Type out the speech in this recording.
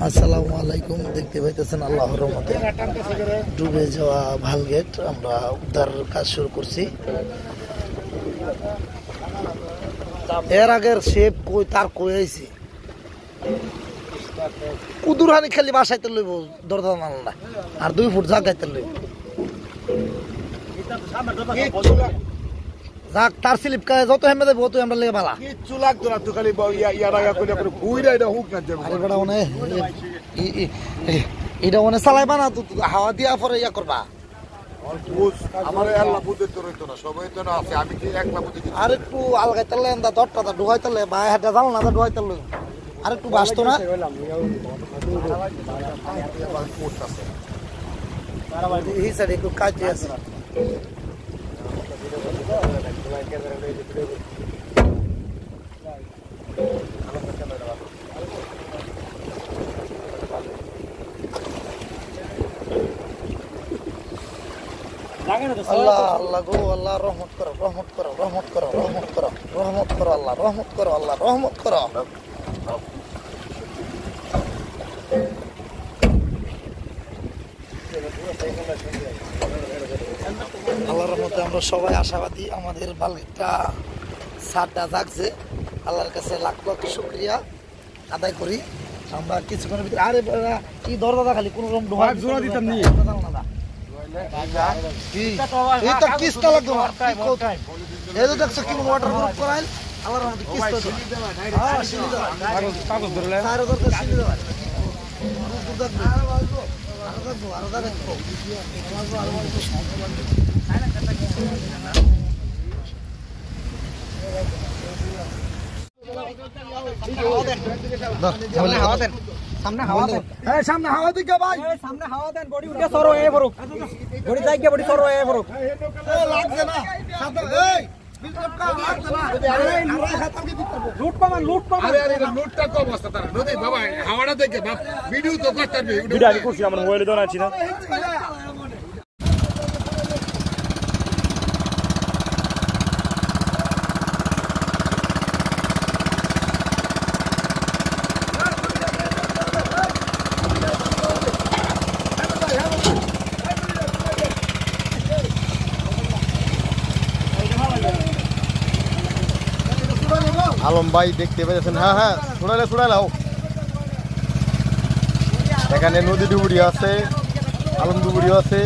আসসালামু আলাইকুম। দেখতে পাইতেছেন আল্লাহর রহমতে ডুবে যাওয়া ভালগেট আমরা উদ্ধার কাজ শুরু করছি। এর আগের শেপ কই তার কই আইছি কুদুরহানি খালি বাসাইতে লইব দরজা মানলা আর 2 ফুট জায়গাতে লইব যাক তার স্লিপ কায় যত হেমে দেব তত আমরা লেগে বালা কিচ্ছু লাগতো না তো খালি ইয়ারা করে করে ঘুইরা এটা হুক না যাবে। আরে বড় মানে এটা মানে চালাইবা না তো হাওয়া দিয়া পরে ইয়া করবা। আমার আল্লাহ বুঝে তো রইতো না সবাই তো না আছে আমি কি একলা বুঝে আর একটু আলগাইতালে এন্দা দটটা ডুহাইতালে বা হেডা জাল না ডুহাইতালে আর একটু বাসতো না এই সাইডে একটু কাজ আছে। আল্লাহ আল্লাহ গো আল্লাহ রহমত করো রহমত করো রহমত করো রহমত করো রহমত করো আল্লাহ রহমত করো আল্লাহ রহমত করো। আল্লাহর রহমতে আমরা সবাই আশাবাদী আমাদের বালগেটটা সারটা জাগছে। আল্লাহর কাছে লাখ লাখ শুকরিয়া আদায় করি। আমরা কিছুক্ষণের ভিতরে আরে কি দরজা খালি কোন রকম ঢোকা জোড়া দিতাম নি এটা কিস্তা লাগতো না এই তো দেখছো কি ওয়াটার প্রুফ করাইল আল্লাহর রহমতে কিস্তা তো হ্যাঁ সিলি দাও কাগজ ধরলে আর দরকার সিলি দাও আর দেখো সামনে হাওয়া দেন এই সামনে হাওয়া দিকে ভাই এই সামনে হাওয়া দেন বডি উঠে সরো এ বরুক বডি যাই গিয়ে বডি সরো এ বরুক এ লাগছে না সাথে এই বিলকপ কা লাগছে না এই লুট খাতাম কি দিতে লুট পামান আরে লুটটা কম অবস্থা তার নদী বাবা হাওয়াটা দেখে বাপ ভিডিও তো করতে হবে ভিডিও আমি করছি আমার মোবাইলে তো আছি না। আলম ভাই দেখতে পেয়েছেন হ্যাঁ হ্যাঁ ছুড়াইলাও এখানে নদী ডুবুরি আছে আলম ডুবুরি আছে।